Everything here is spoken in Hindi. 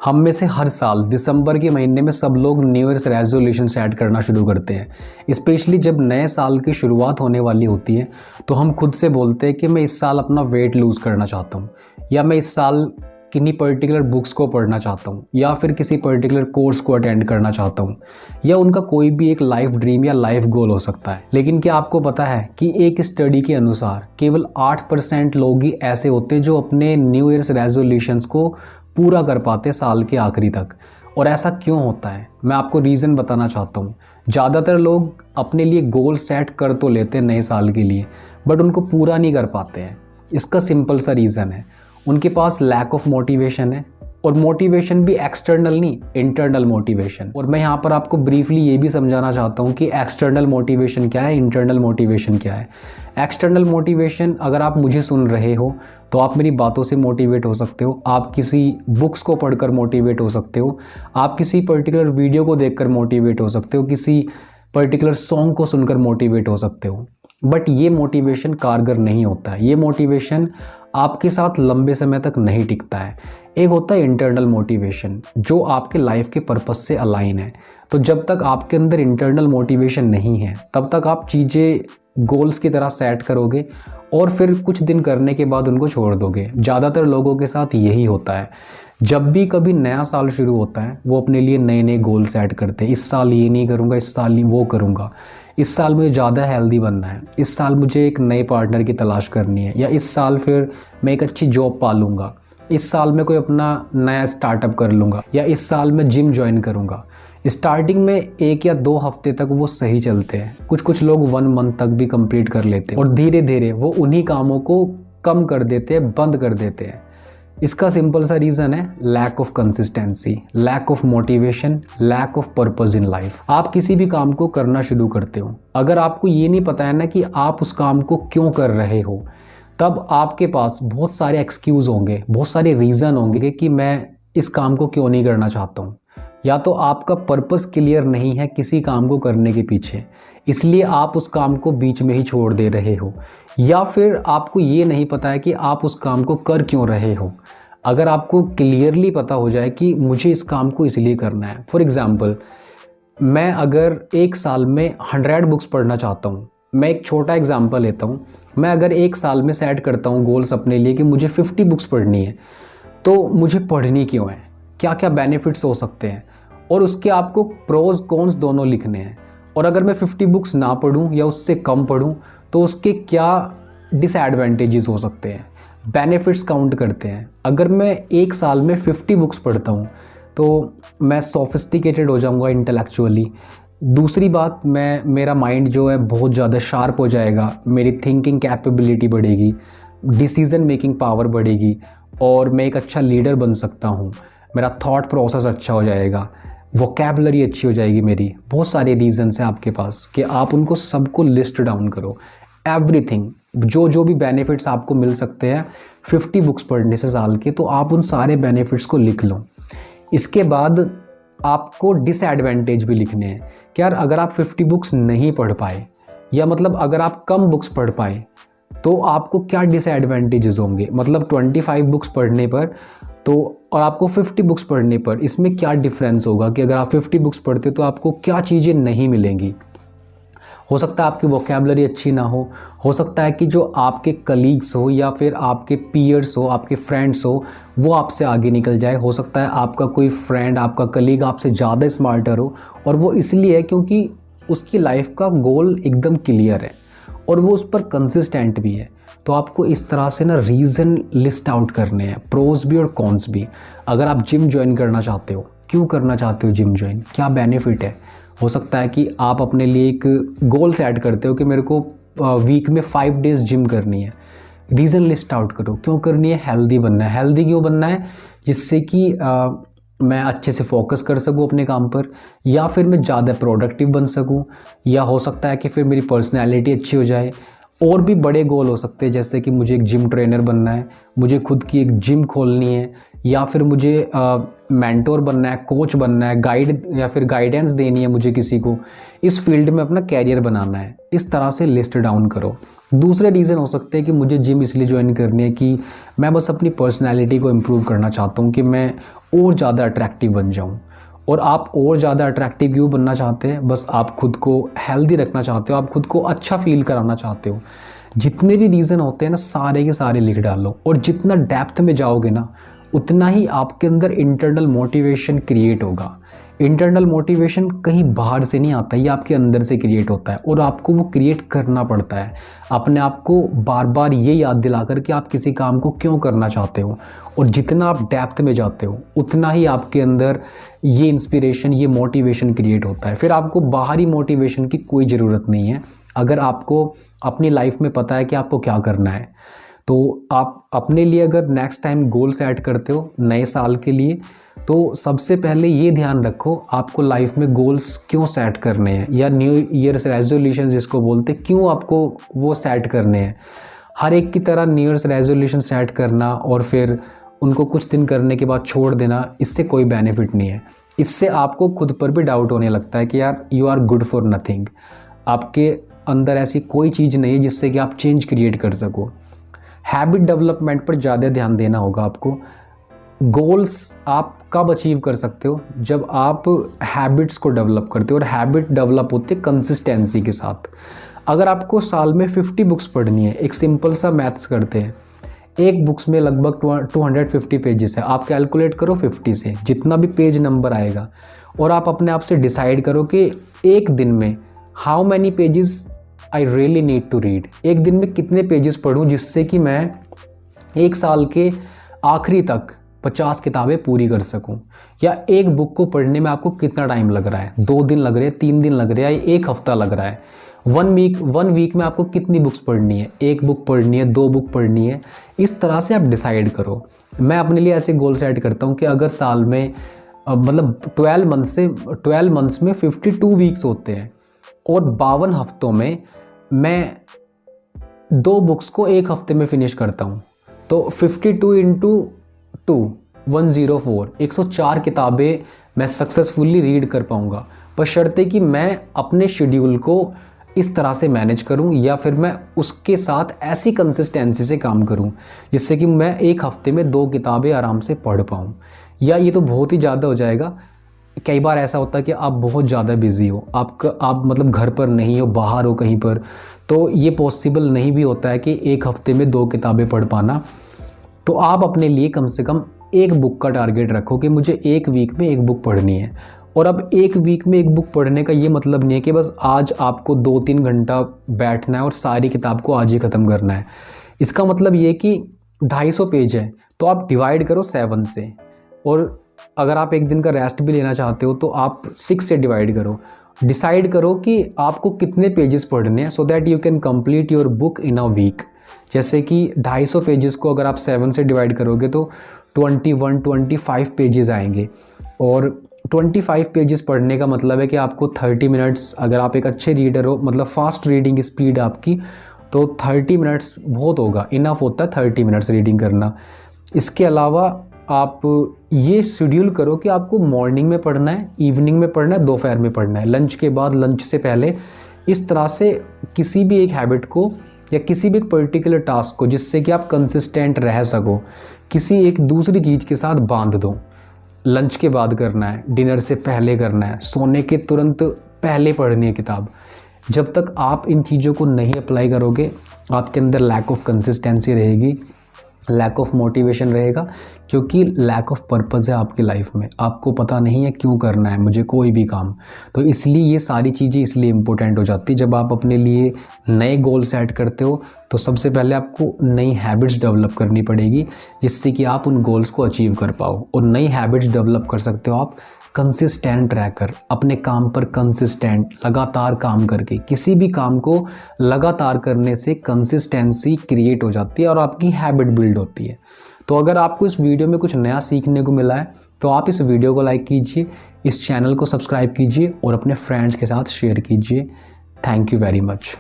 हम में से हर साल दिसंबर के महीने में सब लोग न्यू ईयर्स रेजोल्यूशन सेट करना शुरू करते हैं। स्पेशली जब नए साल की शुरुआत होने वाली होती है तो हम खुद से बोलते हैं कि मैं इस साल अपना वेट लूज़ करना चाहता हूँ, या मैं इस साल किन्हीं पर्टिकुलर बुक्स को पढ़ना चाहता हूँ, या फिर किसी पर्टिकुलर कोर्स को अटेंड करना चाहता हूँ, या उनका कोई भी एक लाइफ ड्रीम या लाइफ गोल हो सकता है। लेकिन क्या आपको पता है कि एक स्टडी के अनुसार केवल 8% लोग ही ऐसे होते हैं जो अपने न्यू ईयर्स रेजोल्यूशंस को पूरा कर पाते साल के आखिरी तक। और ऐसा क्यों होता है, मैं आपको रीज़न बताना चाहता हूँ। ज़्यादातर लोग अपने लिए गोल सेट कर तो लेते हैं नए साल के लिए, बट उनको पूरा नहीं कर पाते हैं। इसका सिंपल सा रीज़न है, उनके पास लैक ऑफ मोटिवेशन है। और मोटिवेशन भी एक्सटर्नल नहीं, इंटरनल मोटिवेशन। और मैं यहाँ पर आपको ब्रीफली ये भी समझाना चाहता हूँ कि एक्सटर्नल मोटिवेशन क्या है, इंटरनल मोटिवेशन क्या है। एक्सटर्नल मोटिवेशन, अगर आप मुझे सुन रहे हो तो आप मेरी बातों से मोटिवेट हो सकते हो, आप किसी बुक्स को पढ़कर मोटिवेट हो सकते हो, आप किसी पर्टिकुलर वीडियो को देखकर मोटिवेट हो सकते हो, किसी पर्टिकुलर सॉन्ग को सुनकर मोटिवेट हो सकते हो। बट ये मोटिवेशन कारगर नहीं होता है, ये मोटिवेशन आपके साथ लंबे समय तक नहीं टिकता है। एक होता है इंटरनल मोटिवेशन जो आपके लाइफ के पर्पस से अलाइन है। तो जब तक आपके अंदर इंटरनल मोटिवेशन नहीं है तब तक आप चीज़ें गोल्स की तरह सेट करोगे और फिर कुछ दिन करने के बाद उनको छोड़ दोगे। ज़्यादातर लोगों के साथ यही होता है। जब भी कभी नया साल शुरू होता है वो अपने लिए नए नए गोल सेट करते हैं। इस साल ये नहीं करूँगा, इस साल वो करूँगा, इस साल मुझे ज़्यादा हेल्दी बनना है, इस साल मुझे एक नए पार्टनर की तलाश करनी है, या इस साल फिर मैं एक अच्छी जॉब पा लूँगा, इस साल मैं कोई अपना नया स्टार्टअप कर लूँगा, या इस साल मैं जिम ज्वाइन करूँगा। स्टार्टिंग में 1 या 2 हफ्ते तक वो सही चलते हैं, कुछ लोग 1 मंथ तक भी कंप्लीट कर लेते हैं, और धीरे धीरे वो उन्हीं कामों को कम कर देते हैं, बंद कर देते हैं। इसका सिंपल सा रीज़न है lack of consistency, lack of motivation, lack of purpose in life. आप किसी भी काम को करना शुरू करते हो, अगर आपको ये नहीं पता है ना कि आप उस काम को क्यों कर रहे हो, तब आपके पास बहुत सारे एक्सक्यूज़ होंगे, बहुत सारे रीज़न होंगे कि मैं इस काम को क्यों नहीं करना चाहता हूँ। या तो आपका पर्पस क्लियर नहीं है किसी काम को करने के पीछे, इसलिए आप उस काम को बीच में ही छोड़ दे रहे हो, या फिर आपको ये नहीं पता है कि आप उस काम को कर क्यों रहे हो। अगर आपको क्लियरली पता हो जाए कि मुझे इस काम को इसलिए करना है, फॉर एग्ज़ाम्पल मैं अगर एक साल में 100 बुक्स पढ़ना चाहता हूँ, मैं एक छोटा एग्जाम्पल लेता हूँ, मैं अगर एक साल में सेट करता हूँ गोल्स अपने लिए कि मुझे 50 बुक्स पढ़नी है, तो मुझे पढ़नी क्यों है, क्या क्या बेनिफिट्स हो सकते हैं, और उसके आपको प्रोज कॉन्स दोनों लिखने हैं। और अगर मैं 50 बुक्स ना पढूं या उससे कम पढूं तो उसके क्या डिसएडवांटेजेस हो सकते हैं, बेनिफिट्स काउंट करते हैं। अगर मैं एक साल में 50 बुक्स पढ़ता हूं तो मैं सोफिस्टिकेटेड हो जाऊंगा इंटेलेक्चुअली। दूसरी बात, मेरा माइंड जो है बहुत ज़्यादा शार्प हो जाएगा, मेरी थिंकिंग कैपेबिलिटी बढ़ेगी, डिसीज़न मेकिंग पावर बढ़ेगी, और मैं एक अच्छा लीडर बन सकता हूँ, मेरा थॉट प्रोसेस अच्छा हो जाएगा, वोकैबुलरी अच्छी हो जाएगी मेरी। बहुत सारे रीजंस हैं आपके पास कि आप उनको सबको लिस्ट डाउन करो, एवरीथिंग, जो भी बेनिफिट्स आपको मिल सकते हैं 50 बुक्स पढ़ने से साल के, तो आप उन सारे बेनिफिट्स को लिख लो। इसके बाद आपको डिसएडवांटेज भी लिखने हैं कि यार अगर आप 50 बुक्स नहीं पढ़ पाए, या मतलब अगर आप कम बुक्स पढ़ पाए तो आपको क्या डिसएडवांटेजेस होंगे, मतलब 25 बुक्स पढ़ने पर तो और आपको 50 बुक्स पढ़ने पर इसमें क्या डिफरेंस होगा कि अगर आप 50 बुक्स पढ़ते तो आपको क्या चीज़ें नहीं मिलेंगी। हो सकता है आपकी वोकैबुलरी अच्छी ना हो सकता है कि जो आपके कलीग्स हो या फिर आपके पीयर्स हो, आपके फ्रेंड्स हो, वो आपसे आगे निकल जाए। हो सकता है आपका कोई फ्रेंड, आपका कलीग आपसे ज़्यादा स्मार्टर हो, और वो इसलिए है क्योंकि उसकी लाइफ का गोल एकदम क्लियर है और वो उस पर कंसिस्टेंट भी है। तो आपको इस तरह से ना रीज़न लिस्ट आउट करने हैं, प्रोज भी और कॉन्स भी। अगर आप जिम ज्वाइन करना चाहते हो, क्यों करना चाहते हो जिम ज्वाइन, क्या बेनिफिट है। हो सकता है कि आप अपने लिए एक गोल सेट करते हो कि मेरे को वीक में 5 डेज़ जिम करनी है। रीज़न लिस्ट आउट करो, क्यों करनी है, हेल्दी बनना है। हेल्दी क्यों बनना है, जिससे कि मैं अच्छे से फोकस कर सकूं अपने काम पर, या फिर मैं ज़्यादा प्रोडक्टिव बन सकूं, या हो सकता है कि फिर मेरी पर्सनैलिटी अच्छी हो जाए। और भी बड़े गोल हो सकते हैं, जैसे कि मुझे एक जिम ट्रेनर बनना है, मुझे खुद की एक जिम खोलनी है, या फिर मुझे मेंटोर बनना है, कोच बनना है, गाइड या फिर गाइडेंस देनी है मुझे किसी को, इस फील्ड में अपना कैरियर बनाना है। इस तरह से लिस्ट डाउन करो। दूसरे रीज़न हो सकते हैं कि मुझे जिम इसलिए ज्वाइन करनी है कि मैं बस अपनी पर्सनैलिटी को इम्प्रूव करना चाहता हूँ, कि मैं और ज़्यादा अट्रैक्टिव बन जाऊँ। और आप और ज़्यादा अट्रैक्टिव क्यों बनना चाहते हैं? बस आप खुद को हेल्दी रखना चाहते हो, आप खुद को अच्छा फील कराना चाहते हो। जितने भी रीज़न होते हैं ना, सारे के सारे लिख डालो, और जितना डेप्थ में जाओगे ना, उतना ही आपके अंदर इंटरनल मोटिवेशन क्रिएट होगा। इंटरनल मोटिवेशन कहीं बाहर से नहीं आता, ये आपके अंदर से क्रिएट होता है, और आपको वो क्रिएट करना पड़ता है अपने आप को बार बार ये याद दिलाकर कि आप किसी काम को क्यों करना चाहते हो। और जितना आप डेप्थ में जाते हो, उतना ही आपके अंदर ये इंस्पिरेशन, ये मोटिवेशन क्रिएट होता है। फिर आपको बाहरी मोटिवेशन की कोई ज़रूरत नहीं है। अगर आपको अपनी लाइफ में पता है कि आपको क्या करना है, तो आप अपने लिए अगर नेक्स्ट टाइम गोल सेट करते हो नए साल के लिए, तो सबसे पहले ये ध्यान रखो आपको लाइफ में गोल्स क्यों सेट करने हैं, या न्यू ईयर्स रेजोल्यूशन जिसको बोलते हैं, क्यों आपको वो सेट करने हैं। हर एक की तरह न्यू ईयर्स रेजोल्यूशन सेट करना और फिर उनको कुछ दिन करने के बाद छोड़ देना, इससे कोई बेनिफिट नहीं है। इससे आपको खुद पर भी डाउट होने लगता है कि यार you are good for nothing. आपके अंदर ऐसी कोई चीज़ नहीं है जिससे कि आप चेंज क्रिएट कर सको। हैबिट डेवलपमेंट पर ज़्यादा ध्यान देना होगा आपको। गोल्स आप कब अचीव कर सकते हो? जब आप हैबिट्स को डेवलप करते हो, और हैबिट डेवलप होते कंसिस्टेंसी के साथ। अगर आपको साल में 50 बुक्स पढ़नी है, एक सिंपल सा मैथ्स करते हैं, एक बुक्स में लगभग 250 पेजेस है, आप कैलकुलेट करो 50 से जितना भी पेज नंबर आएगा, और आप अपने आप से डिसाइड करो कि एक दिन में how many pages I really need to read. एक दिन में कितने पेजेस पढूं जिससे कि मैं एक साल के आखिरी तक 50 किताबें पूरी कर सकूं। या एक बुक को पढ़ने में आपको कितना टाइम लग रहा है, 2 दिन लग रहे हैं, 3 दिन लग रहे हैं, या 1 हफ्ता लग रहा है। वन वीक में आपको कितनी बुक्स पढ़नी है, 1 बुक पढ़नी है, 2 बुक पढ़नी है, इस तरह से आप डिसाइड करो। मैं अपने लिए ऐसे गोल सेट करता हूँ कि अगर साल में मतलब 12 मंथ्स में 52 वीक्स होते हैं, और 52 हफ्तों में मैं 2 बुक्स को 1 हफ्ते में फिनिश करता हूँ, तो 52 इंटू 2 104 104 किताबें मैं सक्सेसफुली रीड कर पाऊँगा, बशर्ते कि मैं अपने शेड्यूल को इस तरह से मैनेज करूं, या फिर मैं उसके साथ ऐसी कंसिस्टेंसी से काम करूं जिससे कि मैं 1 हफ्ते में 2 किताबें आराम से पढ़ पाऊं। या ये तो बहुत ही ज़्यादा हो जाएगा। कई बार ऐसा होता है कि आप बहुत ज़्यादा बिजी हो, आप मतलब घर पर नहीं हो, बाहर हो कहीं पर, तो ये पॉसिबल नहीं भी होता है कि 1 हफ्ते में 2 किताबें पढ़ पाना। तो आप अपने लिए कम से कम 1 बुक का टारगेट रखो कि मुझे 1 वीक में 1 बुक पढ़नी है। और अब 1 वीक में 1 बुक पढ़ने का ये मतलब नहीं है कि बस आज आपको 2-3 घंटा बैठना है और सारी किताब को आज ही ख़त्म करना है। इसका मतलब ये कि 250 पेज है, तो आप डिवाइड करो 7 से, और अगर आप एक दिन का रेस्ट भी लेना चाहते हो तो आप 6 से डिवाइड करो। डिसाइड करो कि आपको कितने पेजेस पढ़ने हैं, so that you can complete your book in a week. जैसे कि 250 पेजेस को अगर आप 7 से डिवाइड करोगे तो 25 पेजेस आएंगे, और 25 पेजेस पढ़ने का मतलब है कि आपको 30 मिनट्स, अगर आप एक अच्छे रीडर हो, मतलब फास्ट रीडिंग स्पीड आपकी, तो 30 मिनट्स बहुत होगा, इनफ होता है 30 मिनट्स रीडिंग करना। इसके अलावा आप ये शेड्यूल करो कि आपको मॉर्निंग में पढ़ना है, इवनिंग में पढ़ना है, दोपहर में पढ़ना है, लंच के बाद, लंच से पहले। इस तरह से किसी भी एक हैबिट को या किसी भी एक पर्टिकुलर टास्क को, जिससे कि आप कंसिस्टेंट रह सको, किसी एक दूसरी चीज़ के साथ बांध दो। लंच के बाद करना है, डिनर से पहले करना है, सोने के तुरंत पहले पढ़नी है किताब। जब तक आप इन चीज़ों को नहीं अप्लाई करोगे, आपके अंदर लैक ऑफ कंसिस्टेंसी रहेगी, लैक ऑफ मोटिवेशन रहेगा, क्योंकि लैक ऑफ पर्पज़ है आपकी लाइफ में। आपको पता नहीं है क्यों करना है मुझे कोई भी काम। तो इसलिए ये सारी चीज़ें इसलिए इम्पोर्टेंट हो जाती है। जब आप अपने लिए नए गोल सेट करते हो तो सबसे पहले आपको नई हैबिट्स डेवलप करनी पड़ेगी, जिससे कि आप उन गोल्स को अचीव कर पाओ। और नई हैबिट्स डेवलप कर सकते हो आप कंसिस्टेंट रहकर, अपने काम पर कंसिस्टेंट लगातार काम करके। किसी भी काम को लगातार करने से कंसिस्टेंसी क्रिएट हो जाती है और आपकी हैबिट बिल्ड होती है। तो अगर आपको इस वीडियो में कुछ नया सीखने को मिला है तो आप इस वीडियो को लाइक कीजिए, इस चैनल को सब्सक्राइब कीजिए और अपने फ्रेंड्स के साथ शेयर कीजिए। Thank you very much.